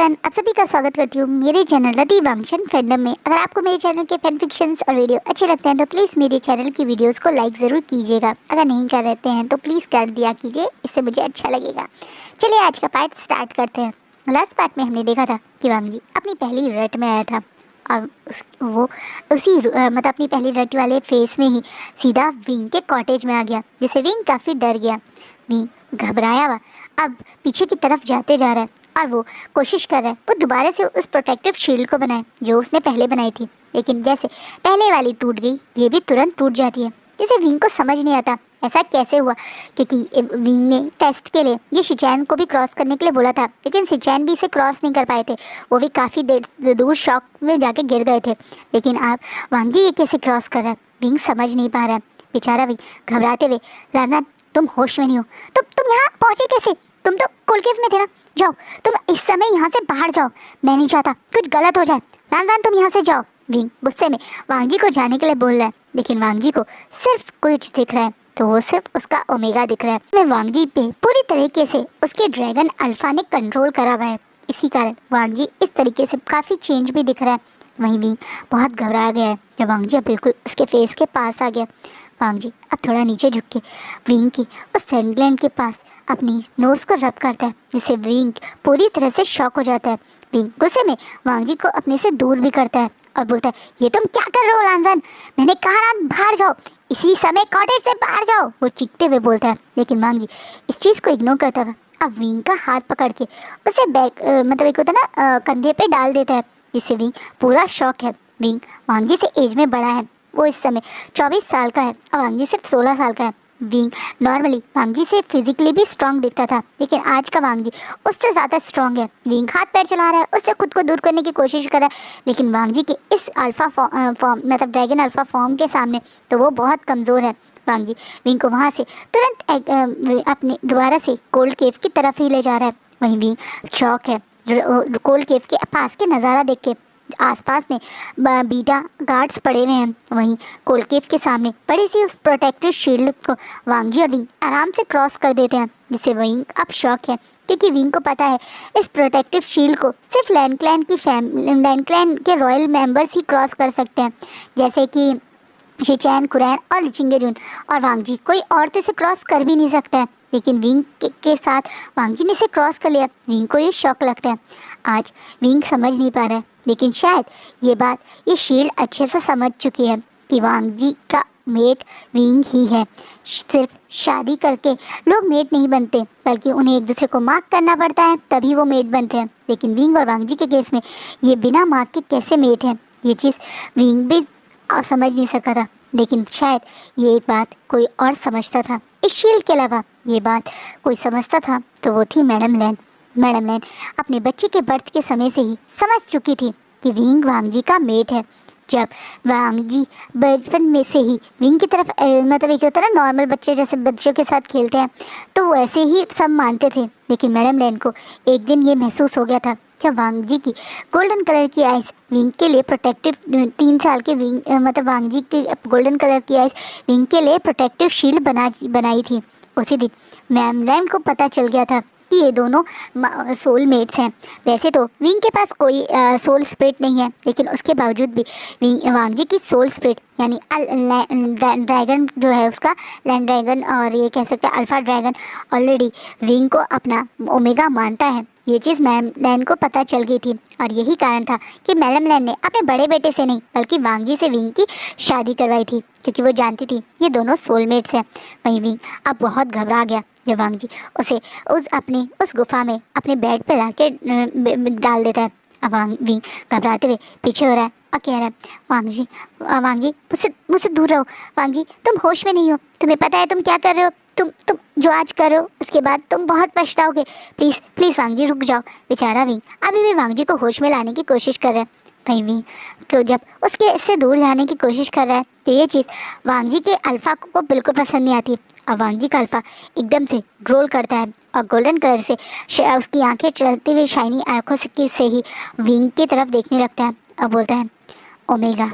Everyone, आप सभी का स्वागत करती हूँ मेरे चैनल रति वांगशन फैंडम में। अगर आपको मेरे चैनल के फैन फिक्शंस और वीडियो अच्छे लगते हैं तो प्लीज़ मेरे चैनल की वीडियोस को लाइक ज़रूर कीजिएगा। अगर नहीं कर रहते हैं तो प्लीज़ कर दिया कीजिए, इससे मुझे अच्छा लगेगा। चलिए आज का पार्ट स्टार्ट करते हैं। लास्ट पार्ट में हमने देखा था कि वांग जी अपनी पहली रट में आया था और वो उसी मतलब अपनी पहली रट वाले फेस में ही सीधा विंग के कॉटेज में आ गया, जिससे विंग काफ़ी डर गया। विंग घबराया हुआ अब पीछे की तरफ जाते जा रहा है और वो कोशिश कर रहा है वो दोबारा से उस प्रोटेक्टिव शील्ड को बनाए जो उसने पहले बनाई थी। लेकिन जैसे पहले वाली टूट गई, ये भी तुरंत टूट जाती है। जिसे विंग को समझ नहीं आता ऐसा कैसे हुआ, क्योंकि विंग ने टेस्ट के लिए ये शिचैन को भी क्रॉस करने के लिए बोला था, लेकिन शिचैन भी इसे क्रॉस नहीं कर पाए थे। वो भी काफ़ी देर दूर शॉक में जाके गिर गए थे। लेकिन आप वांग जी ये कैसे क्रॉस कर रहा है, विंग समझ नहीं पा रहा है। बेचारा विंग घबराते हुए, लंदन तुम होश में नहीं हो, तुम यहाँ पहुँचे कैसे? तुम तो कोलकेव में थे ना, जाओ तुम इस समय यहाँ से बाहर जाओ, मैं नहीं चाहता कुछ गलत हो जाए। लानजान तुम यहाँ से जाओ। विंग गुस्से में वांग जी को जाने के लिए बोल रहा है, लेकिन वांग जी को सिर्फ कुछ दिख रहा है, तो वो सिर्फ उसका ओमेगा दिख रहा है। मैं वांग जी पे पूरी तरीके से उसके ड्रैगन अल्फा ने कंट्रोल करा हुआ है, इसी कारण वांग जी इस तरीके से काफ़ी चेंज भी दिख रहा है। वहीं विंग बहुत घबरा गया है जब वांग जी बिल्कुल उसके फेस के पास आ गया। वांग जी अब थोड़ा नीचे झुक के विंग की उस सैंडग्लैंड के पास अपनी नोज को रब करता है, जिससे विंग पूरी तरह से शॉक हो जाता है। विंग गुस्से में वांग जी को अपने से दूर भी करता है और बोलता है, ये तुम क्या कर रहे हो लानजान, मैंने कहा ना बाहर जाओ, इसी समय कॉटेज से बाहर जाओ, वो चीखते हुए बोलता है। लेकिन वांग जी इस चीज़ को इग्नोर करता हुआ अब विंग का हाथ पकड़ के उसे बैक मतलब एक होता है ना कंधे पे डाल देता है, जिससे विंग पूरा शॉक है। विंग वांग जी से एज में बड़ा है, वो इस समय 24 साल का है और वांग जी सिर्फ 16 साल का है। विंग नॉर्मली वांग जी से फिजिकली भी स्ट्रांग दिखता था, लेकिन आज का वांग जी उससे ज़्यादा स्ट्रांग है। विंग हाथ पैर चला रहा है, उससे खुद को दूर करने की कोशिश कर रहा है, लेकिन वांग जी के इस अल्फा फॉर्म मतलब ड्रैगन अल्फा फॉर्म के सामने तो वो बहुत कमज़ोर है। वांग जी विंग को वहाँ से तुरंत अपने दोबारा से कोल्ड केव की तरफ ही ले जा रहा है। वहीं विंग शॉक है कोल्ड केव के पास के नज़ारा देख के। आसपास में बीटा गार्ड्स पड़े हुए हैं, वहीं कोलकेव के सामने बड़ी सी उस प्रोटेक्टिव शील्ड को वांग जी और विंग आराम से क्रॉस कर देते हैं, जिससे विंग अब शॉक है, क्योंकि विंग को पता है इस प्रोटेक्टिव शील्ड को सिर्फ लैंड क्लैन के रॉयल मेंबर्स ही क्रॉस कर सकते हैं, जैसे कि शिचैन, कुरैन और चिंगेजुन। और वांग जी कोई और तो इसे क्रॉस कर भी नहीं सकता है, लेकिन विंग के साथ वांग जी ने इसे क्रॉस कर लिया। विंग को ये शौक लगता है। आज विंग समझ नहीं पा रहा है, लेकिन शायद ये शील्ड अच्छे से समझ चुकी है कि वांग जी का मेट विंग ही है। सिर्फ शादी करके लोग मेट नहीं बनते, बल्कि उन्हें एक दूसरे को मार्क करना पड़ता है, तभी वो मेट बनते हैं। लेकिन विंग और वांग जी के केस में ये बिना मार्क के कैसे मेट है, ये चीज़ विंग भी समझ नहीं सका था, लेकिन शायद ये बात कोई और समझता था। इस शील्ड के अलावा ये बात कोई समझता था तो वो थी मैडम लैन। मैडम लैन अपने बच्चे के बर्थ के समय से ही समझ चुकी थी कि विंग वांग जी का मेट है। जब वांग जी बचपन में से ही विंग की तरफ मतलब एक होता है ना नॉर्मल बच्चे जैसे बच्चों के साथ खेलते हैं, तो वो ऐसे ही सब मानते थे। लेकिन मैडम लैन को एक दिन ये महसूस हो गया था जब वांग जी की गोल्डन कलर की आइस विंग के लिए प्रोटेक्टिव 3 साल के विंग मतलब वांग जी की गोल्डन कलर की आइस विंग के लिए प्रोटेक्टिव शील्ड बनाई थी। उसी दिन मैम लैन को पता चल गया था कि ये दोनों सोलमेट्स हैं। वैसे तो विंग के पास कोई सोल स्पिरिट नहीं है, लेकिन उसके बावजूद भी वांग जी की सोल स्पिरिट यानी ड्रैगन जो है उसका लैंड ड्रैगन और ये कह सकते हैं अल्फा ड्रैगन ऑलरेडी विंग को अपना ओमेगा मानता है। ये चीज़ मैडम लैन को पता चल गई थी और यही कारण था कि मैडम लैन ने अपने बड़े बेटे से नहीं बल्कि वांग जी से विंग की शादी करवाई थी, क्योंकि वो जानती थी ये दोनों सोलमेट्स हैं। वहीं विंग अब बहुत घबरा गया जब वांग जी उसे उस गुफा में अपने बेड पे लाके डाल देता है। अब विंग घबराते हुए पीछे हो रहा है और कह रहा है, वांग जी मुझसे दूर रहो। वांग जी तुम होश में नहीं हो, तुम्हें पता है तुम क्या कर रहे हो, तुम जो आज करो उसके बाद तुम बहुत पछताओगे। प्लीज़ वांग जी रुक जाओ। बेचारा विंग अभी भी वांग जी को होश में लाने की कोशिश कर रहा है। वहीं विंग को जब उसके से दूर जाने की कोशिश कर रहा है तो ये चीज़ वांग जी के अल्फा को बिल्कुल पसंद नहीं आती। और वांग जी का अल्फा एकदम से ग्रोल करता है और गोल्डन कलर से उसकी आंखें चलती हुई शाइनी आंखों से ही विंग की तरफ देखने लगता है और बोलता है, ओमेगा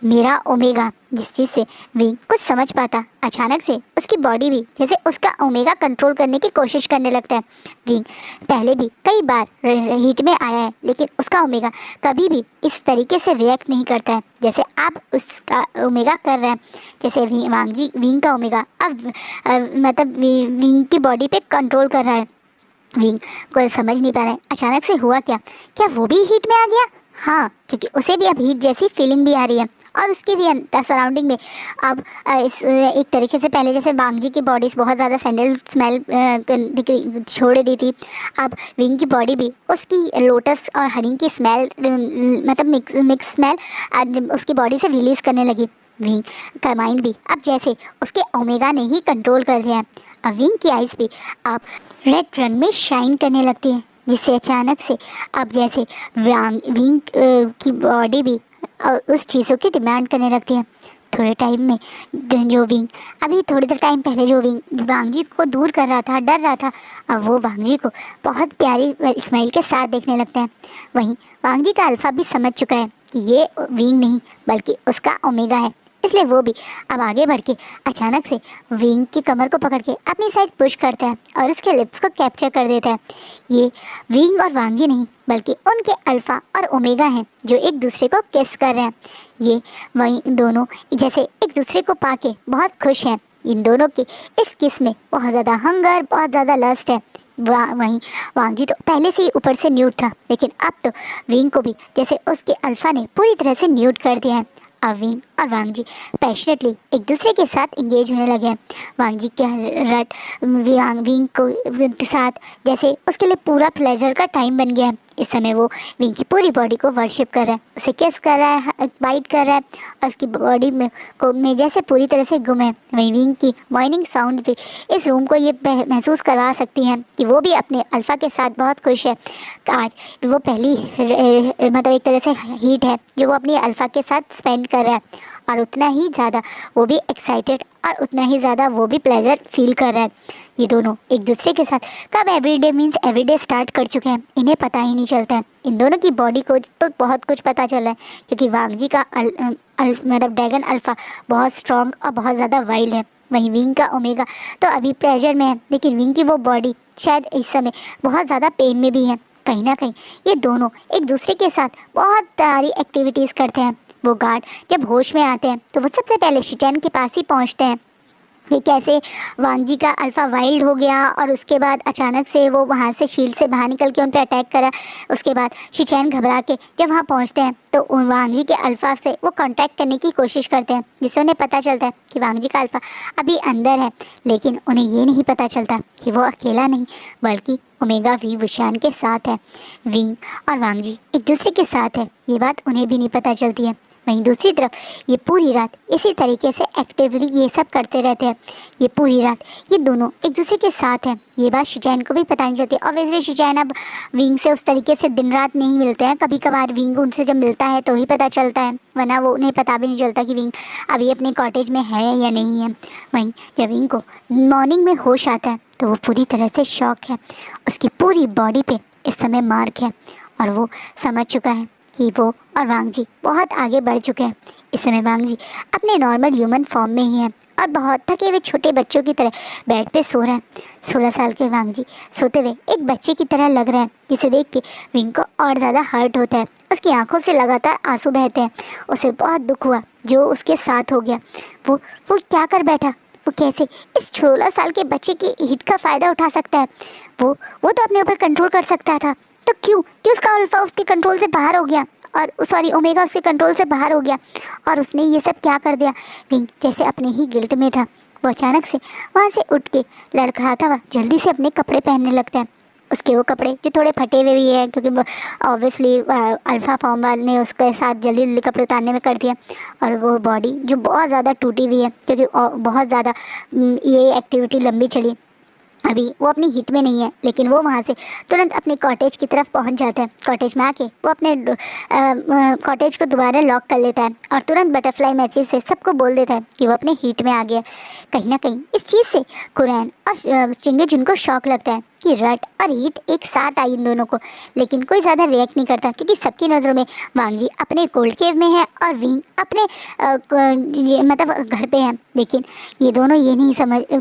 मेरा ओमेगा, जिस चीज़ से विंग कुछ समझ पाता, अचानक से उसकी बॉडी भी जैसे उसका ओमेगा कंट्रोल करने की कोशिश करने लगता है। विंग पहले भी कई बार हीट में आया है, लेकिन उसका ओमेगा कभी भी इस तरीके से रिएक्ट नहीं करता है जैसे आप उसका ओमेगा कर रहे हैं। जैसे वांगजी विंग का ओमेगा अब मतलब विंग की बॉडी पे कंट्रोल कर रहा है। विंग कोई समझ नहीं पा रहा है अचानक से हुआ क्या, क्या वो भी हीट में आ गया? हाँ, क्योंकि उसे भी अब हीट जैसी फीलिंग भी आ रही है और उसकी भी सराउंडिंग में अब इस एक तरीके से पहले जैसे वांगजी की बॉडी बहुत ज़्यादा सैंडल स्मेल छोड़ रही थी, अब विंग की बॉडी भी उसकी लोटस और हनी की स्मेल मतलब मिक्स स्मेल उसकी बॉडी से रिलीज़ करने लगी। विंग का माइंड भी अब जैसे उसके ओमेगा ने ही कंट्रोल कर दिया है। अब विंग की आइज़ भी अब रेड रंग में शाइन करने लगती है, जिससे अचानक से अब जैसे विंग की बॉडी भी उस चीज़ों की डिमांड करने लगती है। थोड़े टाइम में जो विंग अभी थोड़ी देर टाइम पहले जो विंग वांगजी को दूर कर रहा था, डर रहा था, अब वो वांगजी को बहुत प्यारी स्माइल के साथ देखने लगता है। वहीं वांगजी का अल्फा भी समझ चुका है कि ये विंग नहीं बल्कि उसका ओमेगा है, इसलिए वो भी अब आगे बढ़ के अचानक से विंग की कमर को पकड़ के अपनी साइड पुश करता है और उसके लिप्स को कैप्चर कर देता है। ये विंग और वांगी नहीं बल्कि उनके अल्फा और ओमेगा हैं जो एक दूसरे को किस कर रहे हैं। ये वहीं दोनों जैसे एक दूसरे को पाके बहुत खुश हैं। इन दोनों की इस किस में बहुत ज़्यादा हंगर, बहुत ज़्यादा लस्ट है। वहीं वांगी तो पहले से ही ऊपर से न्यूड था, लेकिन अब तो विंग को भी जैसे उसके अल्फा ने पूरी तरह से न्यूड कर दिया है। अब विंग और वांगजी पैशनेटली एक दूसरे के साथ इंगेज होने लगे हैं। वांगजी के रट विंग को साथ जैसे उसके लिए पूरा प्लेजर का टाइम बन गया है। इस समय वो विंग की पूरी बॉडी को वर्शिप कर रहा है, उसे किस कर रहा है, बाइट कर रहा है और उसकी बॉडी में जैसे पूरी तरह से गुम है। वहीं विंग की मॉर्निंग साउंड भी इस रूम को ये महसूस करवा सकती हैं कि वो भी अपने अल्फ़ा के साथ बहुत खुश है। आज वो पहली मतलब एक तरह से हीट है जो वो अपनी अल्फ़ा के साथ स्पेंड कर रहा है और उतना ही ज़्यादा वो भी एक्साइटेड और उतना ही ज़्यादा वो भी प्लेजर फील कर रहा है। ये दोनों एक दूसरे के साथ कब एवरीडे मीन्स एवरीडे स्टार्ट कर चुके हैं, इन्हें पता ही नहीं चलता है। इन दोनों की बॉडी को तो बहुत कुछ पता चला है, क्योंकि वांगजी का मतलब ड्रैगन अल्फ़ा बहुत स्ट्रॉन्ग और बहुत ज़्यादा वाइल्ड है। वहीं विंग का ओमेगा तो अभी प्लेजर में है, लेकिन विंग की वो बॉडी शायद इस समय बहुत ज़्यादा पेन में भी है। कहीं ना कहीं ये दोनों एक दूसरे के साथ बहुत सारी एक्टिविटीज़ करते हैं। वो गार्ड जब होश में आते हैं तो वो सबसे पहले शिचैन के पास ही पहुंचते हैं कि कैसे वांगजी का अल्फ़ा वाइल्ड हो गया और उसके बाद अचानक से वो वहाँ से शील्ड से बाहर निकल के उन पर अटैक करा। उसके बाद शिचैन घबरा के जब वहाँ पहुँचते हैं तो उन वांगजी के अल्फ़ा से वो कांटेक्ट करने की कोशिश करते हैं, जिससे उन्हें पता चलता है कि वांगजी का अल्फ़ा अभी अंदर है। लेकिन उन्हें ये नहीं पता चलता कि वो अकेला नहीं बल्कि ओमेगा वी वुशान के साथ है। विंग और वांगजी एक दूसरे के साथ है, ये बात उन्हें भी नहीं पता चलती है। वहीं दूसरी तरफ ये पूरी रात इसी तरीके से एक्टिवली ये सब करते रहते हैं। ये पूरी रात ये दोनों एक दूसरे के साथ हैं, ये बात शिचैन को भी पता नहीं चलती। ऑब्वियसली शिचैन अब विंग से उस तरीके से दिन रात नहीं मिलते हैं, कभी कभार विंग उनसे जब मिलता है तो ही पता चलता है, वरना वो उन्हें पता भी नहीं चलता कि विंग अभी अपने कॉटेज में है या नहीं है। वहीं जब विंग को मॉर्निंग में होश आता है तो वो पूरी तरह से शॉक है। उसकी पूरी बॉडी पे इस समय मार्क है और वो समझ चुका है कि वो और वांगजी बहुत आगे बढ़ चुके हैं। इस समय वांगजी अपने नॉर्मल ह्यूमन फॉर्म में ही है और बहुत थके हुए छोटे बच्चों की तरह बेड पे सो रहे हैं। 16 साल के वांगजी सोते हुए एक बच्चे की तरह लग रहा है, जिसे देख के विंग को और ज़्यादा हर्ट होता है। उसकी आंखों से लगातार आंसू बहते हैं। उसे बहुत दुख हुआ जो उसके साथ हो गया। वो क्या कर बैठा, वो कैसे इस 16 साल के बच्चे की हिट का फ़ायदा उठा सकता है। वो तो अपने ऊपर कंट्रोल कर सकता था, तो क्यों उसका अल्फ़ा उसके कंट्रोल से बाहर हो गया और सॉरी ओमेगा उसके कंट्रोल से बाहर हो गया और उसने ये सब क्या कर दिया। विंग जैसे अपने ही गिल्ट में था, वो अचानक से वहाँ से उठ के लड़खड़ाता हुआ जल्दी से अपने कपड़े पहनने लगता है। उसके वो कपड़े जो थोड़े फटे हुए भी हैं, क्योंकि ऑब्वियसली अल्फ़ा फॉर्म वाले ने उसके साथ जल्दी जल्दी कपड़े उतारने में कर दिया। और वो बॉडी जो बहुत ज़्यादा टूटी हुई है, क्योंकि बहुत ज़्यादा ये एक्टिविटी लंबी चली, अभी वो अपनी हिट में नहीं है, लेकिन वो वहाँ से तुरंत अपने कॉटेज की तरफ पहुँच जाता है। कॉटेज में आके वो अपने कॉटेज को दोबारा लॉक कर लेता है और तुरंत बटरफ्लाई मैसेज से सबको बोल देता है कि वो अपने हीट में आ गया। कहीं ना कहीं इस चीज़ से कुरैन और चिंगे जिनको शौक लगता है कि रट और हीट एक साथ आई इन दोनों को, लेकिन कोई ज़्यादा रिएक्ट नहीं करता क्योंकि सबकी नज़रों में वांग जी अपने कोल्ड केव में है और विंग अपने मतलब घर पे है। लेकिन ये दोनों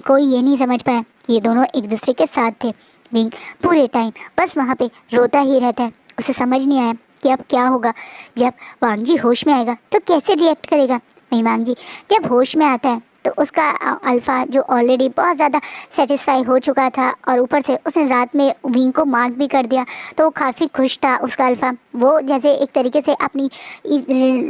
कोई ये नहीं समझ पाया कि ये दोनों एक दूसरे के साथ थे। विंग पूरे टाइम बस वहाँ पे रोता ही रहता है। उसे समझ नहीं आया कि अब क्या होगा। जब वांग जी होश में आएगा तो कैसे रिएक्ट करेगा। वहीं वांग जी जब होश में आता है तो उसका अल्फ़ा जो ऑलरेडी बहुत ज़्यादा सेटिस्फाई हो चुका था और ऊपर से उसने रात में विंग को मार्क भी कर दिया, तो वो काफ़ी खुश था। उसका अल्फ़ा वो जैसे एक तरीके से अपनी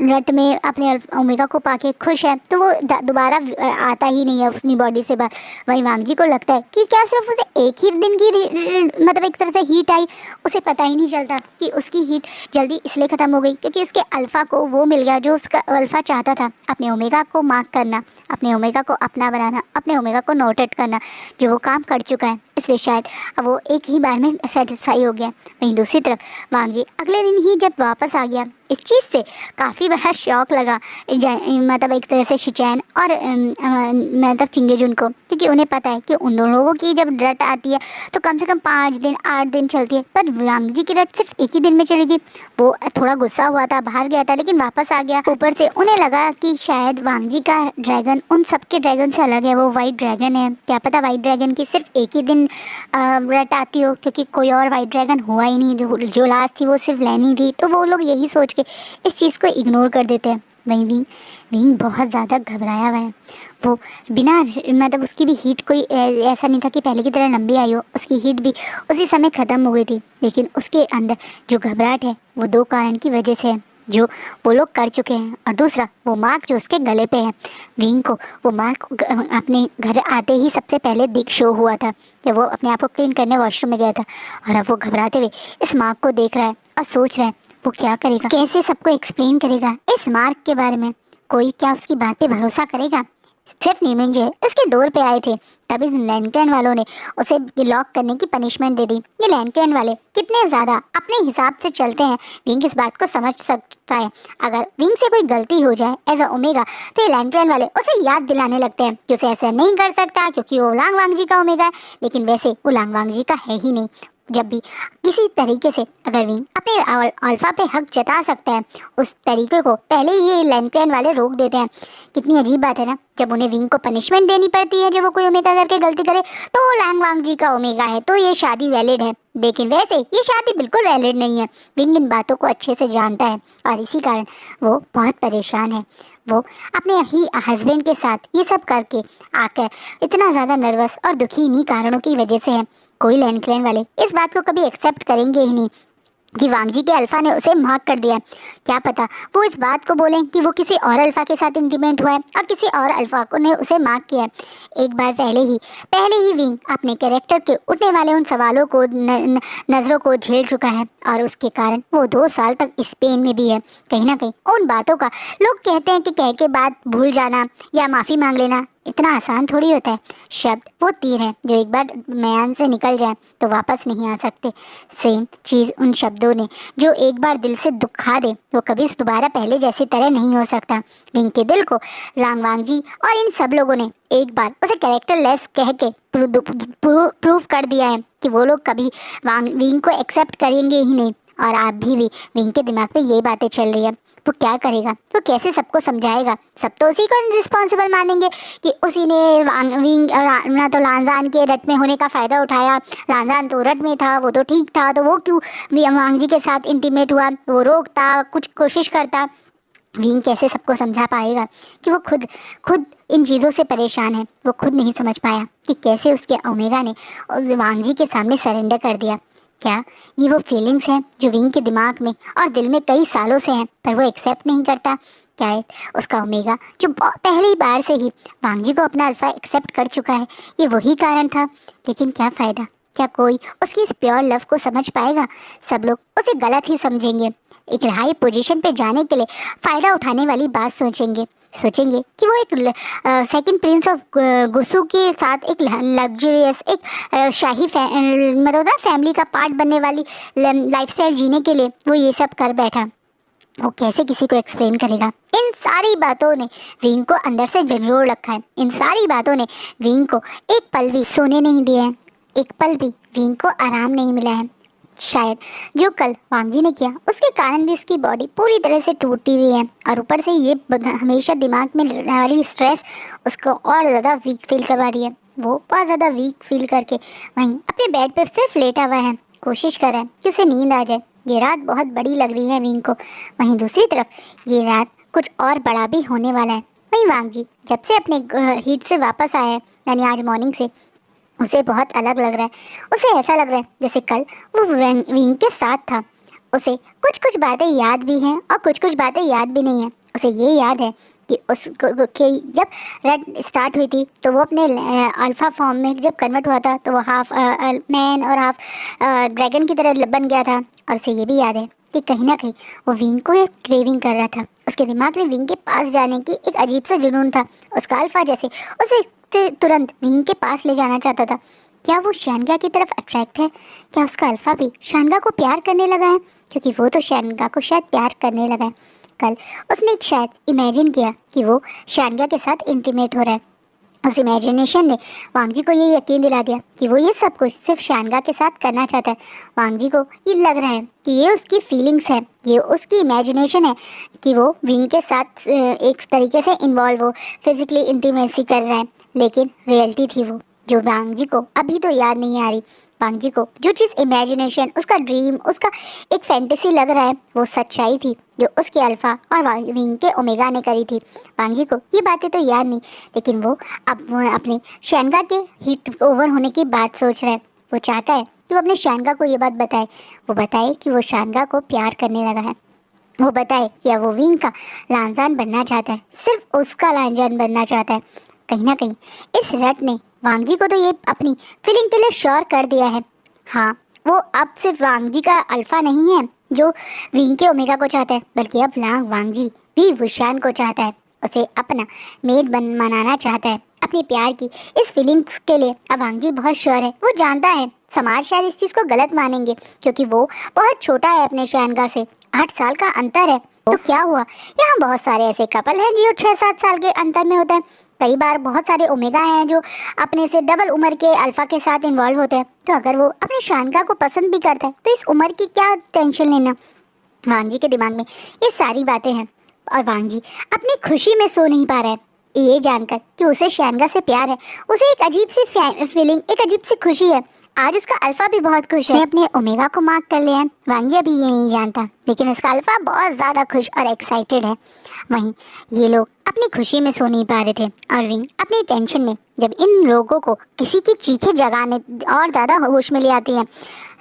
रट में अपने ओमेगा को पाके खुश है, तो वो दोबारा आता ही नहीं है अपनी बॉडी से बाहर। वहीं वांग जी को लगता है कि क्या सिर्फ उसे एक ही दिन की मतलब एक तरह से हीट आई। उसे पता ही नहीं चलता कि उसकी हीट जल्दी इसलिए ख़त्म हो गई क्योंकि उसके अल्फ़ा को वो मिल गया जो उसका अल्फ़ा चाहता था, अपने ओमेगा को मार्क करना, अपने ओमेगा को अपना बनाना, अपने ओमेगा को नोटेट करना, जो वो काम कर चुका है। इसलिए शायद अब वो एक ही बार में सेटिस्फाई हो गया। वहीं दूसरी तरफ वांग जी अगले दिन ही जब वापस आ गया, इस चीज़ से काफ़ी बड़ा शौक लगा मतलब एक तरह से शिचैन और मतलब चिंगेजुन को, क्योंकि उन्हें पता है कि उन दोनों लोगों की जब रट आती है तो कम से कम 5 दिन 8 दिन चलती है, पर वांग जी की रट सिर्फ एक ही दिन में चली गई। वो थोड़ा गुस्सा हुआ था, बाहर गया था, लेकिन वापस आ गया। ऊपर से उन्हें लगा कि शायद वांग जी का ड्रैगन उन सबके ड्रैगन से अलग है, वो वाइट ड्रैगन है। क्या पता वाइट ड्रैगन की सिर्फ एक ही दिन रट आती हो, क्योंकि कोई और वाइट ड्रैगन हुआ ही नहीं। जो लास्ट थी वो सिर्फ लैनी थी, तो वो लोग यही सोच के इस चीज़ को इग्नोर कर देते हैं। वहीं विंग बहुत ज़्यादा घबराया हुआ है। वो बिना मतलब उसकी भी हीट कोई ऐसा नहीं था कि पहले की तरह लंबी आई हो, उसकी हीट भी उसी समय ख़त्म हो गई थी। लेकिन उसके अंदर जो घबराहट है वो 2 कारण की वजह से है जो वो लोग कर चुके हैं, और दूसरा वो मार्क जो उसके गले पे है। विंग को वो मार्क अपने घर आते ही सबसे पहले दिख शो हुआ था जब वो अपने आप को क्लीन करने वॉशरूम में गया था, और अब वो घबराते हुए इस मार्क को देख रहा है और सोच रहा है वो क्या करेगा, कैसे सबको एक्सप्लेन करेगा इस मार्क के बारे में। कोई क्या उसकी बात पे भरोसा करेगा। सिर्फ नीमिन जो है इसके डोर पे आए थे, तभी लैंडक्रेन वालों ने उसे लॉक करने की पनिशमेंट दे दी। ये लैंडक्रेन वाले कितने ज़्यादा अपने हिसाब से चलते हैं, विंग इस बात को समझ सकता है। अगर विंग से कोई गलती हो जाए एज अ ओमेगा, तो ये लैंडक्रेन वाले उसे याद दिलाने लगते हैं कि उसे ऐसा नहीं कर सकता क्योंकि वो लांग वांग जी का ओमेगा है। लेकिन वैसे वो लांग वांग जी का है ही नहीं। जब भी किसी तरीके से अगर विंग अपने अल्फा पे हक जता सकता है, उस तरीके को पहले ही ये लैंडक्रेन वाले रोक देते हैं। कितनी अजीब बात है ना, जब उन्हें विंग को पनिशमेंट देनी पड़ती है जब वो कोई ओमेगा करके गलती करे, तो लांग वांग जी का ओमेगा है तो ये शादी वैलिड है। लेकिन वैसे ये शादी बिल्कुल वैलिड नहीं है। विंग इन बातों को अच्छे से जानता है और इसी कारण वो बहुत परेशान है। वो अपने ही हस्बैंड के साथ ये सब करके आकर इतना ज़्यादा नर्वस और दुखी इन्हीं कारणों की वजह से है। कोई लैंडक्रेन वाले इस बात को कभी एक्सेप्ट करेंगे ही नहीं कि वांग जी के अल्फा ने उसे मार्क कर दिया। क्या पता वो इस बात को बोलें कि वो किसी और अल्फा के साथ इंटीमेट हुआ है और किसी और अल्फा को ने उसे मार्क किया है। एक बार पहले ही विंग अपने कैरेक्टर के उठने वाले उन सवालों को नज़रों को झेल चुका है, और उसके कारण वो 2 साल तक इस पेन में भी है। कहीं ना कहीं उन बातों का लोग कहते हैं कि कह के बात भूल जाना या माफ़ी मांग लेना इतना आसान थोड़ी होता है। शब्द वो तीर है जो एक बार म्यान से निकल जाए तो वापस नहीं आ सकते। सेम चीज़ उन शब्दों ने जो एक बार दिल से दुखा दे वो कभी दोबारा पहले जैसी तरह नहीं हो सकता। विंग के दिल को लांग वांग जी और इन सब लोगों ने एक बार उसे कैरेक्टर लेस कह के प्रूव कर दिया है कि वो लोग कभी विंग को एक्सेप्ट करेंगे ही नहीं। और आप भी विंग के दिमाग में ये बातें चल रही है। वो क्या करेगा, वो कैसे सबको समझाएगा। सब तो उसी को रिस्पॉन्सिबल मानेंगे कि उसी ने विंग ना तो लांजान के रट में होने का फ़ायदा उठाया। लांजान तो रट में था, वो तो ठीक था, तो वो क्यों वांग जी के साथ इंटीमेट हुआ, वो रोकता, कुछ कोशिश करता। विंग कैसे सबको समझा पाएगा कि वो खुद इन चीज़ों से परेशान है। वो खुद नहीं समझ पाया कि कैसे उसके ओमेगा ने वांग जी के सामने सरेंडर कर दिया। क्या ये वो फीलिंग्स हैं जो विंग के दिमाग में और दिल में कई सालों से हैं, पर वो एक्सेप्ट नहीं करता। क्या उसका ओमेगा जो पहली बार से ही वांग जी को अपना अल्फा एक्सेप्ट कर चुका है, ये वही कारण था। लेकिन क्या फ़ायदा, क्या कोई उसकी इस प्योर लव को समझ पाएगा। सब लोग उसे गलत ही समझेंगे। एक हाई पोजीशन पे जाने के लिए फ़ायदा उठाने वाली बात सोचेंगे कि वो एक सेकंड प्रिंस ऑफ गुसू के साथ एक लग्जरियस एक शाही मतलब फैमिली का पार्ट बनने वाली लाइफस्टाइल जीने के लिए वो ये सब कर बैठा। वो कैसे किसी को एक्सप्लेन करेगा। इन सारी बातों ने विंग को अंदर से झंझोड़ रखा है। इन सारी बातों ने विंग को एक पल भी सोने नहीं दिया है। एक पल भी विंग को आराम नहीं मिला है। शायद जो कल वांग जी ने किया उसके कारण भी उसकी बॉडी पूरी तरह से टूटी हुई है, और ऊपर से ये हमेशा दिमाग में रहने वाली स्ट्रेस उसको और ज़्यादा वीक फील करवा रही है। वो बहुत ज़्यादा वीक फील करके वहीं अपने बेड पर सिर्फ लेटा हुआ है, कोशिश कर रहा है कि उसे नींद आ जाए। ये रात बहुत बड़ी लग रही है विंग को। वहीं दूसरी तरफ ये रात कुछ और बड़ा भी होने वाला है। वहीं वांग जी जब से अपने हीट से वापस आया है, यानी आज मॉर्निंग से, उसे बहुत अलग लग रहा है। उसे ऐसा लग रहा है जैसे कल वो विंग के साथ था। उसे कुछ कुछ बातें याद भी हैं और कुछ कुछ बातें याद भी नहीं है। उसे ये याद है कि कि जब रेड स्टार्ट हुई थी तो वो अपने अल्फा फॉर्म में जब कन्वर्ट हुआ था तो वो हाफ मैन और हाफ ड्रैगन की तरह बन गया था। और उसे ये भी याद है कि कहीं ना कहीं वो विंग को एक क्रेविंग कर रहा था। उसके दिमाग में विंग के पास जाने की एक अजीब सा जुनून था। उसका अल्फा जैसे उसे तुरंत विंग के पास ले जाना चाहता था। क्या वो शानगा की तरफ अट्रैक्ट है? क्या उसका अल्फा भी शानगा को प्यार करने लगा है? क्योंकि वो तो शानगा को शायद प्यार करने लगा है। कल उसने शायद इमेजिन किया कि वो शानगा के साथ इंटीमेट हो रहा है। उस इमेजिनेशन ने वांग जी को ये यकीन दिला दिया कि वो ये सब कुछ सिर्फ शानगा के साथ करना चाहता है। वांग जी को ये लग रहा है कि ये उसकी फीलिंग्स है, ये उसकी इमेजिनेशन है कि वो विंग के साथ एक तरीके से इन्वॉल्व हो, फिजिकली इंटीमेसी कर रहा है। लेकिन रियलिटी थी वो जो वांग जी को अभी तो याद नहीं आ रही। वांग जी को जो चीज़ इमेजिनेशन, उसका ड्रीम, उसका एक फैंटेसी लग रहा है, वो सच्चाई थी जो उसके अल्फा और विंग के ओमेगा ने करी थी। वांग जी को ये बातें तो याद नहीं, लेकिन वो अब अपने शानगा के हीट ओवर होने की बात सोच रहा है। वो चाहता है कि वो अपने शानगा को ये बात बताए। वो बताए कि वो शानगा को प्यार करने लगा है। वो बताए कि अब वो विंग का लांजान बनना चाहता है, सिर्फ उसका लांजान बनना चाहता है। कहीं ना कहीं इस रट ने वांग जी को तो ये अपनी फीलिंग के लिए श्योर कर दिया है। हाँ, वो अब सिर्फ वांग जी का अल्फा नहीं है जो विंग के ओमेगा को चाहता है, बल्कि अब वांग जी भी वुशान को चाहता है। उसे अपना मेड बनाना चाहता है अपने प्यार की इस फीलिंग्स के लिए। अब वांग जी बहुत श्योर है। वो जानता है समाज शायद इस चीज़ को गलत मानेंगे क्योंकि वो बहुत छोटा है अपने शानगा से, 8 साल का अंतर है। तो क्या हुआ, यहाँ बहुत सारे ऐसे कपल हैं जो 6-7 साल के अंतर में होता है। कई बार बहुत सारे ओमेगा हैं जो अपने से डबल उम्र के अल्फा के साथ इन्वॉल्व होते हैं। तो अगर वो अपने शानगा को पसंद भी करता है तो इस उम्र की क्या टेंशन लेना। वांग जी के दिमाग में ये सारी बातें हैं और वांग जी अपनी खुशी में सो नहीं पा रहा है ये जानकर कि उसे शानगा से प्यार है। उसे एक अजीब सी फीलिंग, एक अजीब सी खुशी है। आज उसका अल्फा भी बहुत खुश है, अपने ओमेगा को मार्क कर लिया है। वांग जी अभी ये नहीं जानता, लेकिन उसका अल्फा बहुत ज़्यादा खुश और एक्साइटेड है। वहीं ये लोग अपनी खुशी में सो नहीं पा रहे थे और विंग अपनी टेंशन में जब इन लोगों को किसी की चीखें जगाने और ज़्यादा होश में ले आती हैं।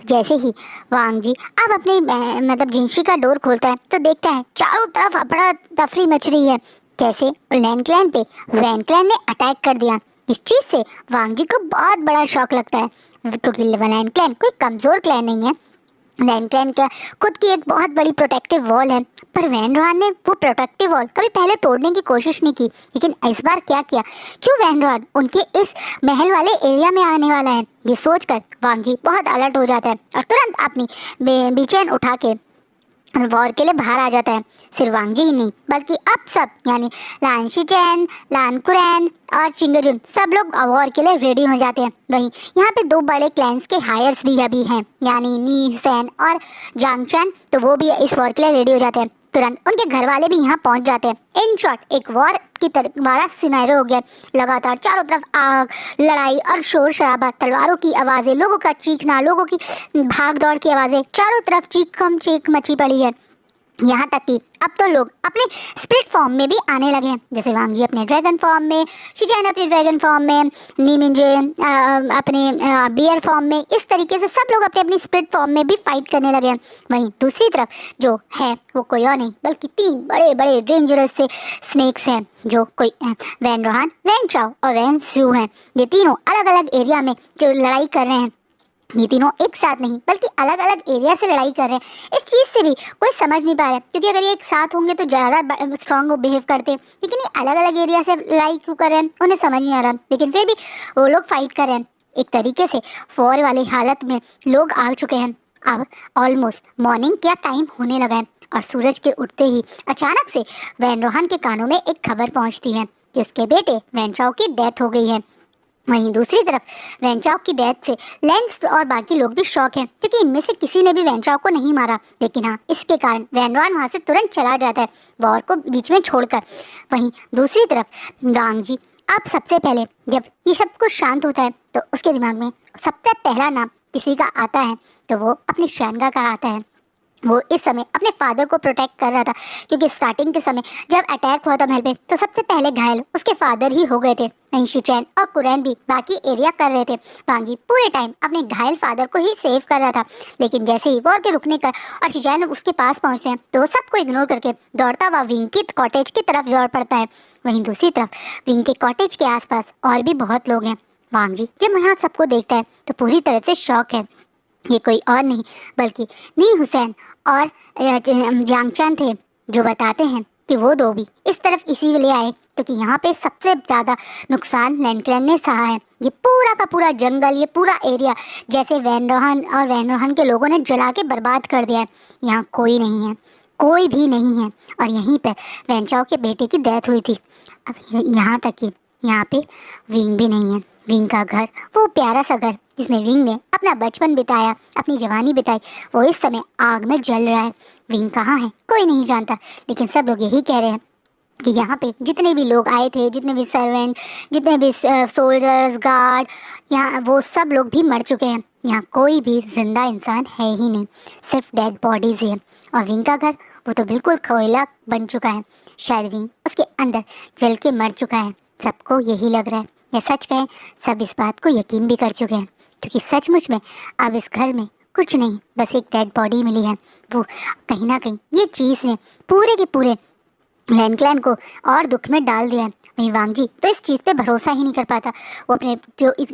जैसे ही वांग जी अब अपने मतलब जिंशी का डोर खोलता है तो देखता है चारों तरफ अफरा तफरी मच रही है। कैसे लैन क्लैन पे वैन क्लैन ने अटैक कर दिया। इस चीज़ से वांग जी को बहुत बड़ा शौक लगता है क्योंकि लैन क्लैन कोई कमज़ोर क्लैन नहीं है। लैन क्लैन का खुद की एक बहुत बड़ी प्रोटेक्टिव वॉल है, पर वैन रोहान ने वो प्रोटेक्टिव वॉल कभी पहले तोड़ने की कोशिश नहीं की। लेकिन इस बार क्या किया, क्यों वैन रोहान उनके इस महल वाले एरिया में आने वाला है, ये सोचकर वांग जी बहुत अलर्ट हो जाता है और तुरंत अपनी बेचैन उठा के वॉर के लिए बाहर आ जाता है। सिर्फ वांग जी ही नहीं बल्कि अब सब यानी लान शिचैन, लान कुरैन और चिंगजुन सब लोग वॉर के लिए रेडी हो जाते हैं। वहीं यहाँ पे 2 बड़े क्लैंस के हायर्स भी अभी हैं, यानी नी हुसैन और जांगचैन, तो वो भी इस वॉर के लिए रेडी हो जाते हैं। तुरंत उनके घर वाले भी यहाँ पहुँच जाते हैं। इन शॉर्ट एक वॉर की तरह वाला सिनेरियो हो गया। लगातार चारों तरफ आग, लड़ाई और शोर शराबा, तलवारों की आवाज़ें, लोगों का चीखना, लोगों की भाग दौड़ की आवाज़ें, चारों तरफ चीख मची पड़ी है। यहाँ तक कि अब तो लोग अपने स्पिरिट फॉर्म में भी आने लगे हैं, जैसे वांग जी अपने ड्रैगन फॉर्म में, शिचैन अपने ड्रैगन फॉर्म में, नीमिंजे अपने बियर फॉर्म में। इस तरीके से सब लोग अपने अपनी स्पिरिट फॉर्म में भी फाइट करने लगे हैं। वहीं दूसरी तरफ जो है वो कोई और नहीं बल्कि 3 बड़े बड़े डेंजरस से स्नेक्स हैं जो कोई वैन रोहान, वैन चाओ और वैन जू हैं। ये तीनों अलग अलग एरिया में जो लड़ाई कर रहे हैं। ये तीनों एक साथ नहीं बल्कि अलग अलग एरिया से लड़ाई कर रहे हैं। इस चीज़ से भी कोई समझ नहीं पा रहा है क्योंकि अगर ये एक साथ होंगे तो ज़्यादा स्ट्रॉन्ग बिहेव करते, लेकिन ये अलग अलग एरिया से लड़ाई क्यों कर रहे हैं उन्हें समझ नहीं आ रहा। लेकिन फिर भी वो लोग फाइट कर रहे हैं। एक तरीके से वॉर वाली हालत में लोग आ चुके हैं। अब ऑलमोस्ट मॉर्निंग का टाइम होने लगा है और सूरज के उठते ही अचानक से वैन रोहान के कानों में एक खबर पहुँचती है कि उसके बेटे वैन चाओ की डेथ हो गई है। वहीं दूसरी तरफ वेंचाओ की डेथ से लेंस और बाकी लोग भी शॉक हैं, क्योंकि इनमें से किसी ने भी वेंचाओ को नहीं मारा। लेकिन हाँ, इसके कारण वैनरॉन वहां से तुरंत चला जाता है, वॉर को बीच में छोड़कर। वहीं दूसरी तरफ वांग जी, अब सबसे पहले जब ये सब कुछ शांत होता है तो उसके दिमाग में सबसे पहला नाम किसी का आता है तो वो अपनी शैनगा का आता है। वो इस समय अपने फादर को प्रोटेक्ट कर रहा था, क्योंकि स्टार्टिंग के समय जब अटैक हुआ था महल पे तो सबसे पहले घायल उसके फादर ही हो गए थे। वहीं शिचैन और कुरैन भी बाकी एरिया कर रहे थे। वांग जी पूरे टाइम अपने घायल फादर को ही सेव कर रहा था। लेकिन जैसे ही वॉर के रुकने का और शिचैन उसके पास पहुंचते हैं तो वो सबको इग्नोर करके दौड़ता हुआ विंग की कॉटेज की तरफ दौड़ पड़ता है। वहीं दूसरी तरफ विंग के कॉटेज के आसपास और भी बहुत लोग हैं। वांग जी जब यहाँ सबको देखता है तो पूरी तरह से शॉक है। ये कोई और नहीं बल्कि नी हुसैन और जांगचान थे, जो बताते हैं कि वो दो भी इस तरफ इसीलिए आए क्योंकि यहाँ पे सबसे ज़्यादा नुकसान लैंडक्लैन ने सहा है। ये पूरा का पूरा जंगल, ये पूरा एरिया जैसे वैनरोहन और वैनरोहन के लोगों ने जला के बर्बाद कर दिया है। यहाँ कोई नहीं है, कोई भी नहीं है। और यहीं पर वैनचाओ के बेटे की डेथ हुई थी। अब यहाँ तक कि यहाँ पे विंग भी नहीं है। विंग का घर, वो प्यारा सा घर जिसमें विंग ने अपना बचपन बिताया, अपनी जवानी बिताई, वो इस समय आग में जल रहा है। विंग कहाँ है कोई नहीं जानता, लेकिन सब लोग यही कह रहे हैं कि यहाँ पे जितने भी लोग आए थे, जितने भी सर्वेंट, जितने भी सोल्जर्स, गार्ड, यहाँ वो सब लोग भी मर चुके हैं। यहाँ कोई भी जिंदा इंसान है ही नहीं, सिर्फ डेड बॉडीज ही है। और विंग का घर वो तो बिल्कुल कोयला बन चुका है। शायद विंग उसके अंदर जल के मर चुका है। सबको यही लग रहा है, या सच कहें सब इस बात को यकीन भी कर चुके हैं, क्योंकि सचमुच में अब इस घर में कुछ नहीं, बस एक डेड बॉडी मिली है। वो कहीं ना कहीं ये चीज़ ने पूरे के पूरे लैंडक्लैन को और दुख में डाल दिया है। वहीं वांग जी तो इस चीज़ पे भरोसा ही नहीं कर पाता। वो अपने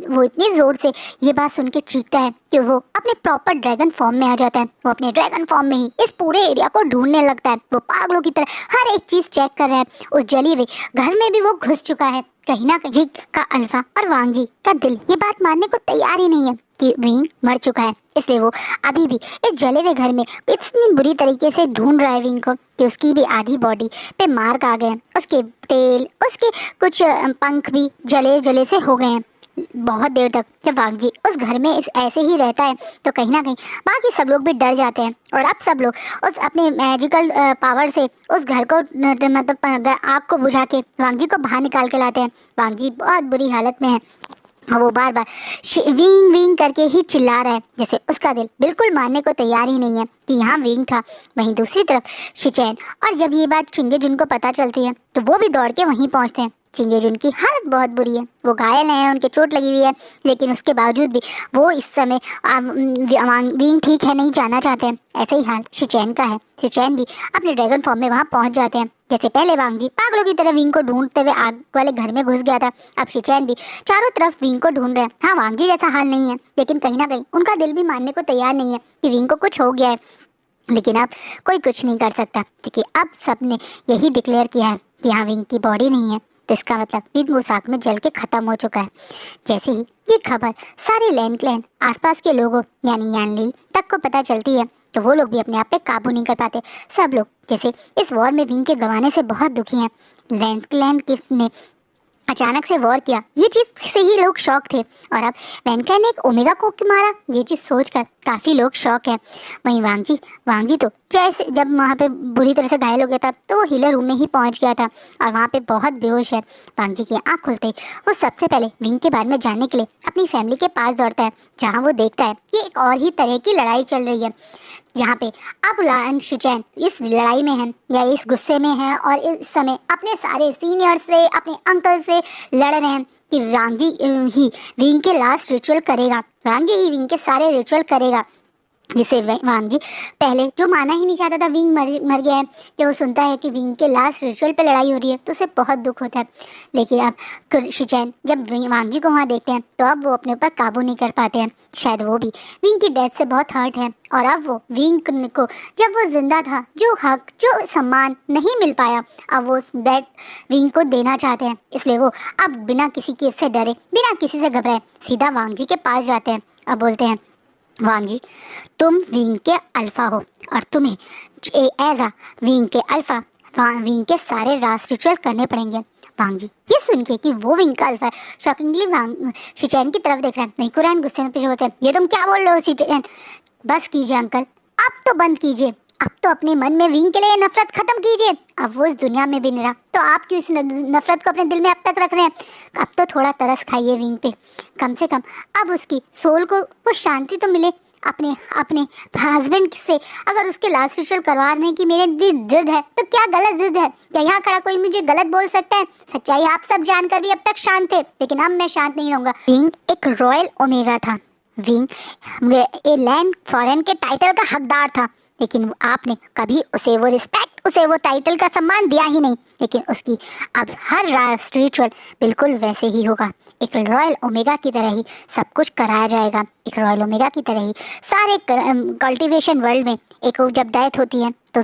वो इतनी ज़ोर से ये बात सुन के चीखता है कि वो अपने प्रॉपर ड्रैगन फॉर्म में आ जाता है। वो अपने ड्रैगन फॉर्म में ही इस पूरे एरिया को ढूंढने लगता है। वो पागलों की तरह हर एक चीज़ चेक कर रहा है। उस जली हुई घर में भी वो घुस चुका है। कहीं ना कहीं का अल्फा और वांग जी का दिल ये बात मानने को तैयार ही नहीं है कि विंग मर चुका है। इसलिए वो अभी भी इस जले हुए घर में इतनी बुरी तरीके से ढूंढ रहा है विंग को कि उसकी भी आधी बॉडी पे मार्क आ गए, उसके टेल, उसके कुछ पंख भी जले जले से हो गए हैं। बहुत देर तक जब वांग जी उस घर में ऐसे ही रहता है तो कहीं ना कहीं बाकी सब लोग भी डर जाते हैं। और अब सब लोग उस अपने मैजिकल पावर से उस घर को मतलब आग को बुझा के वांग जी को बाहर निकाल के लाते हैं। वांग जी बहुत बुरी हालत में है और वो बार बार विंग विंग करके ही चिल्ला रहा है, जैसे उसका दिल बिल्कुल मानने को तैयार ही नहीं है कि यहाँ विंग था। वहीं दूसरी तरफ शिचैन, और जब ये बात चिंगे जुन को पता चलती है तो वो भी दौड़ के वहीं पहुँचते हैं। चिंगे जुन की हालत बहुत बुरी है, वो घायल हैं, उनके चोट लगी हुई है, लेकिन उसके बावजूद भी वो इस समय विंग ठीक है नहीं जाना चाहते हैं। ऐसे ही हाल शिचैन का है। शिचैन भी अपने ड्रैगन फॉर्म में वहाँ पहुँच जाते हैं। जैसे पहले वांग जी पागलों की तरह विंग को ढूंढते हुए आग वाले घर में घुस गया था, अब शिचैन भी चारों तरफ विंग को ढूंढ रहे हैं। हाँ, वांग जी जैसा हाल नहीं है, लेकिन कहीं ना कहीं उनका दिल भी मानने को तैयार नहीं है कि विंग को कुछ हो गया है। लेकिन अब कोई कुछ नहीं कर सकता, क्योंकि अब सबने यही डिक्लेयर किया है कि यहाँ विंग की बॉडी नहीं है, तो इसका मतलब विंग उस आग में जल के खत्म हो चुका है। जैसे ही ये खबर सारे लैंडक्लैन आसपास के लोगों यानी यानली तक को पता चलती है तो वो लोग भी अपने आप पे काबू नहीं कर पाते। सब लोग जैसे इस वॉर में विंग के गंवाने से बहुत दुखी हैं। लैंडक्लैन ने अचानक से वॉर किया, ये चीज़ से ही लोग शॉक थे। और अब वैनक्लैन ने एक ओमेगा को क्यों मारा, ये चीज़ सोचकर काफ़ी लोग शॉक है। वहीं वांग जी तो जैसे जब वहाँ पे बुरी तरह से घायल हो गया था तो वो हीलर रूम में ही पहुँच गया था और वहाँ पे बहुत बेहोश है। वांग जी की आँख खुलते ही वो सबसे पहले विंग के बारे में जानने के लिए अपनी फैमिली के पास दौड़ता है, जहाँ वो देखता है कि एक और ही तरह की लड़ाई चल रही है, जहाँ पे अब शिचैन इस लड़ाई में है या इस गुस्से में है और इस समय अपने सारे सीनियर से, अपने अंकल से लड़ रहे हैं कि वांग जी ही विंग के लास्ट रिचुअल करेगा, वांग जी ही विंग के सारे रिचुअल करेगा। जिसे वांग जी पहले जो माना ही नहीं चाहता था विंग मर गया है, जब वो सुनता है कि विंग के लास्ट रिचुअल पे लड़ाई हो रही है तो उसे बहुत दुख होता है। लेकिन अब शिचैन जब वांग जी को वहाँ देखते हैं तो अब वो अपने ऊपर काबू नहीं कर पाते हैं। शायद वो भी विंग की डेथ से बहुत हर्ट है और अब वो विंग को जब वो जिंदा था जो हक, जो सम्मान नहीं मिल पाया, अब वो दैट विंग को देना चाहते हैं। इसलिए वो अब बिना किसी के से डरे, बिना किसी से घबराए सीधा वांग जी के पास जाते हैं। अब बोलते हैं, वांग जी तुम विंग के अल्फा हो और तुम्हें एज अ विंग के अल्फा विंग के सारे रास रिचुअल करने पड़ेंगे। वांग जी ये सुन के कि वो विंग का अल्फा है, शॉकिंगली वांग शिचैन की तरफ देख रहा है। नहीं, कुरैन गुस्से में पीछे होते हैं, ये तुम क्या बोल रहे हो शिचैन, बस कीजिए अंकल, अब तो बंद कीजिए, अब तो अपने मन में विंग के लिए नफरत खत्म कीजिए। अब वो इस दुनिया में भी नहीं रहा तो आप क्यों इस नफरत को अपने दिल में अब तक रख रहे हैं। अब तो थोड़ा तरस खाइए विंग पे, कम से कम अब उसकी सोल को वो शांति तो मिले अपने अपने हस्बैंड से। अगर उसके लास्ट रिचुअल करवाने की मेरे जिद है तो क्या गलत जिद है, क्या यहाँ खड़ा कोई मुझे गलत बोल सकता है। सच्चाई आप सब जानकर भी अब तक शांत थे, लेकिन अब मैं शांत नहीं रहूंगा। विंग एक रॉयल ओमेगा था, विंग ए लैंड फॉरेन के टाइटल का हकदार था, लेकिन आपने कभी उसे वो रिस्पेक्ट, उसे वो टाइटल का सम्मान दिया ही नहीं। लेकिन उसकी अब हर रिचुअल बिल्कुल वैसे ही होगा, एक रॉयल ओमेगा की तरह ही सब कुछ कराया जाएगा। एक रॉयल ओमेगा की तरह ही सारे कल्टीवेशन वर्ल्ड में एक जब डेथ होती है तो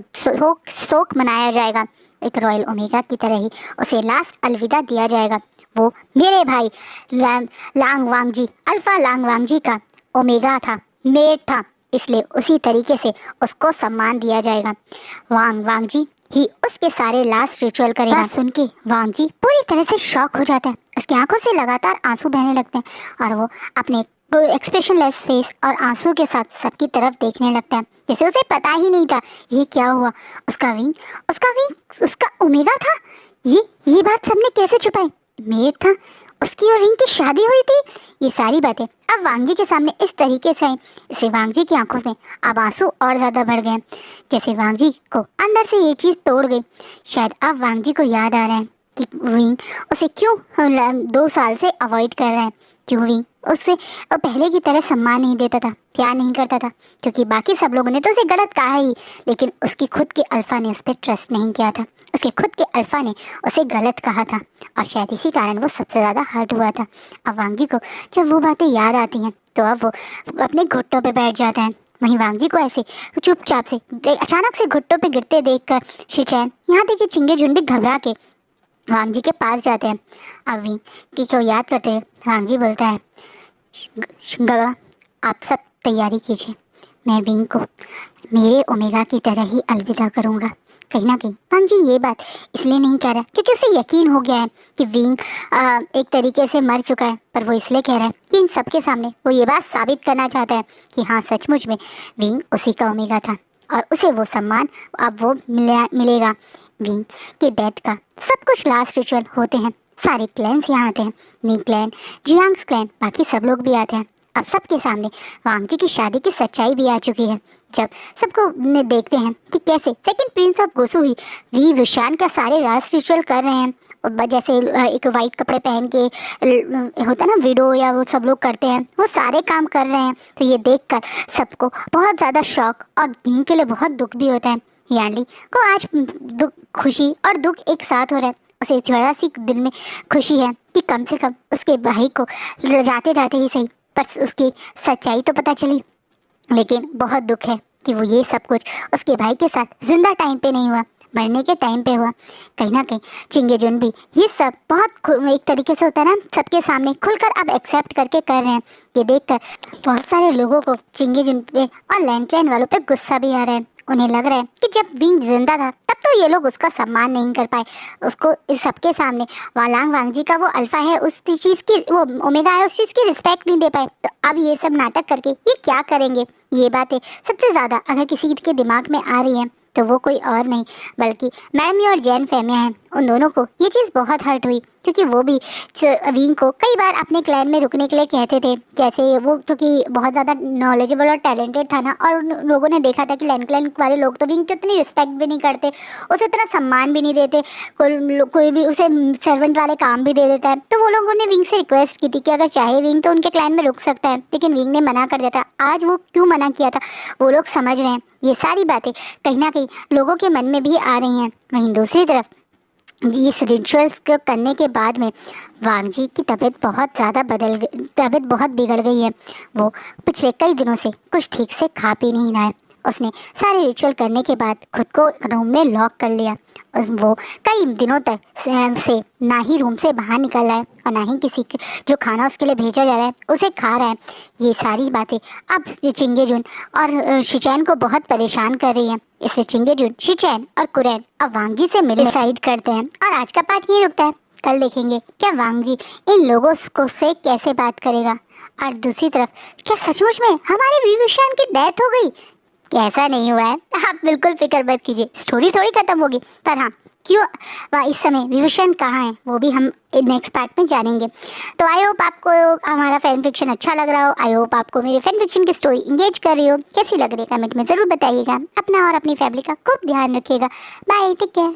शोक मनाया जाएगा। एक रॉयल ओमेगा की तरह ही उसे लास्ट अलविदा दिया जाएगा। वो मेरे भाई लांग वांग जी, अल्फा लांग वांग जी का ओमेगा था, मेट था, इसलिए उसी तरीके से उसको सम्मान दिया जाएगा। वांग जी ही उसके सारे लास्ट रिचुअल करेगा। सुन के वांग जी पूरी तरह से शॉक हो जाता है, उसकी आंखों से लगातार आंसू बहने लगते हैं और वो अपने एक्सप्रेशनलेस फेस और आंसू के साथ सबकी तरफ देखने लगता है, जैसे उसे पता ही नहीं था ये क्या हुआ। उसका विंग उसका ओमेगा था, ये बात सबने कैसे छुपाई। मेट था, उसकी और विंग की शादी हुई थी, ये सारी बातें अब वांग जी के सामने इस तरीके से आई। इसे वांग जी की आंखों में अब आंसू और ज़्यादा बढ़ गए, जैसे वांग जी को अंदर से ये चीज़ तोड़ गई। शायद अब वांग जी को याद आ रहा है कि विंग उसे क्यों 2 साल से अवॉइड कर रहा है, क्यों विंग उससे पहले की तरह सम्मान नहीं देता था, प्यार नहीं करता था, क्योंकि बाकी सब लोगों ने तो उसे गलत कहा ही, लेकिन उसकी खुद के अल्फा ने उस पर ट्रस्ट नहीं किया था, उसके खुद के अल्फा ने उसे गलत कहा था और शायद इसी कारण वो सबसे ज़्यादा हर्ट हुआ था। अब वांग जी को जब वो बातें याद आती हैं तो अब वो अपने घुट्टों पे बैठ जाता है। वहीं वांग जी को ऐसे चुपचाप से अचानक से घुट्टों पे गिरते देखकर शिचैन यहाँ देखिए चिंगे जुन भी घबरा के वांग जी के पास जाते हैं। अब विंग की को याद करते हैं वांग जी बोलता है, गगा आप सब तैयारी कीजिए, मैं विंग को मेरे ओमेगा की तरह ही अलविदा करूँगा। कहीं ना कहीं वांग जी ये बात इसलिए नहीं कह रहा क्योंकि उसे यकीन हो गया है कि विंग एक तरीके से मर चुका है, पर वो इसलिए कह रहा है कि इन सबके सामने वो ये बात साबित करना चाहता है कि हाँ सचमुच में विंग उसी का ओमेगा था और उसे वो सम्मान अब वो मिलेगा। विंग के डेथ का सब कुछ लास्ट रिचुअल होते हैं, सारे क्लैन्स यहाँ आते हैं, नी क्लैन, जियांग्स क्लैन, बाकी सब लोग भी आते हैं। अब सबके सामने वांग जी की शादी की सच्चाई भी आ चुकी है। जब सबको देखते हैं कि कैसे सेकंड प्रिंस ऑफ गोसु ही वी विशान का सारे लास्ट रिचुअल कर रहे हैं, जैसे एक वाइट कपड़े पहन के होता ना विडो या वो सब लोग करते हैं, वो सारे काम कर रहे हैं। तो ये देखकर सबको बहुत ज़्यादा शौक और विंग के लिए बहुत दुख भी होता है। यानली को आज दुख, खुशी और दुख एक साथ हो रहा है। उसे थोड़ा सी दिल में खुशी है कि कम से कम उसके भाई को जाते जाते ही सही पर उसकी सच्चाई तो पता चली, लेकिन बहुत दुख है कि वो ये सब कुछ उसके भाई के साथ जिंदा टाइम पे नहीं हुआ, मरने के टाइम पे हुआ। कहीं ना कहीं चिंगे जुन भी ये सब बहुत एक तरीके से होता है ना, सबके सामने खुलकर अब एक्सेप्ट करके कर रहे हैं। ये देखकर बहुत सारे लोगों को चिंगे जुन पे और लैंडक्लैन वालों पे गुस्सा भी आ रहा है। उन्हें लग रहा है कि जब विंग जिंदा था तब तो ये लोग उसका सम्मान नहीं कर पाए, उसको इस सबके सामने वालांग वांग जी का वो अल्फा है, उस चीज़ की वो ओमेगा है, उस चीज़ की रिस्पेक्ट नहीं दे पाए। तो अब ये सब नाटक करके ये क्या करेंगे। ये बातें सबसे ज़्यादा अगर किसी के दिमाग में आ रही हैं तो वो कोई और नहीं बल्कि मैडमी और जैन फेमिया हैं। उन दोनों को ये चीज़ बहुत हर्ट हुई क्योंकि वो भी विंग को कई बार अपने क्लैन में रुकने के लिए कहते थे, जैसे वो क्योंकि बहुत ज़्यादा नॉलेजेबल और टैलेंटेड था ना, और लोगों ने देखा था कि लैंड वाले लोग तो विंग की उतनी रिस्पेक्ट भी नहीं करते, उसे उतना सम्मान भी नहीं देते, कोई भी उसे सर्वेंट वाले काम भी दे देता है। तो वो लोगों ने विंग से रिक्वेस्ट की थी कि अगर चाहे विंग तो उनके क्लैन में रुक सकता है, लेकिन विंग ने मना कर दिया था। आज वो क्यों मना किया था वो लोग समझ रहे हैं। ये सारी बातें कहीं ना कहीं लोगों के मन में भी आ रही हैं। वहीं दूसरी तरफ इस रिचुअल्स को करने के बाद में वांग जी की तबीयत बहुत बिगड़ गई है। वो पिछले कई दिनों से कुछ ठीक से खा पी नहीं रहा है। उसने सारे रिचुअल करने के बाद खुद को रूम में लॉक कर लिया। वो कई दिनों तक से ना ही रूम से बाहर निकल रहा है और ना ही किसी जो खाना उसके लिए भेजा जा रहा है उसे खा रहा है। ये सारी बातें अब चिंगे जुन और शिचैन को बहुत परेशान कर रही हैं। इसलिए चिंगे जुन, शिचैन और कुरैन अब वांग जी से मिलने डिसाइड करते हैं और आज का पार्ट यहीं रुकता है। कल देखेंगे क्या वांग जी इन लोगों को से कैसे बात करेगा। और दूसरी तरफ क्या सचमुच में हमारे विभीषण की डेथ हो गई? कैसा नहीं हुआ है, आप बिल्कुल फिक्र मत कीजिए, स्टोरी थोड़ी खत्म होगी। पर हाँ, क्यों वह इस समय विभीषण कहाँ है वो भी हम नेक्स्ट पार्ट में जानेंगे। तो आई होप आपको हमारा फैन फिक्शन अच्छा लग रहा हो। आई होप आपको मेरे फैन फिक्शन की स्टोरी इंगेज कर रही हो। कैसी लग रही है कमेंट में ज़रूर बताइएगा। अपना और अपनी फैमिली का खूब ध्यान रखिएगा। Bye, take care.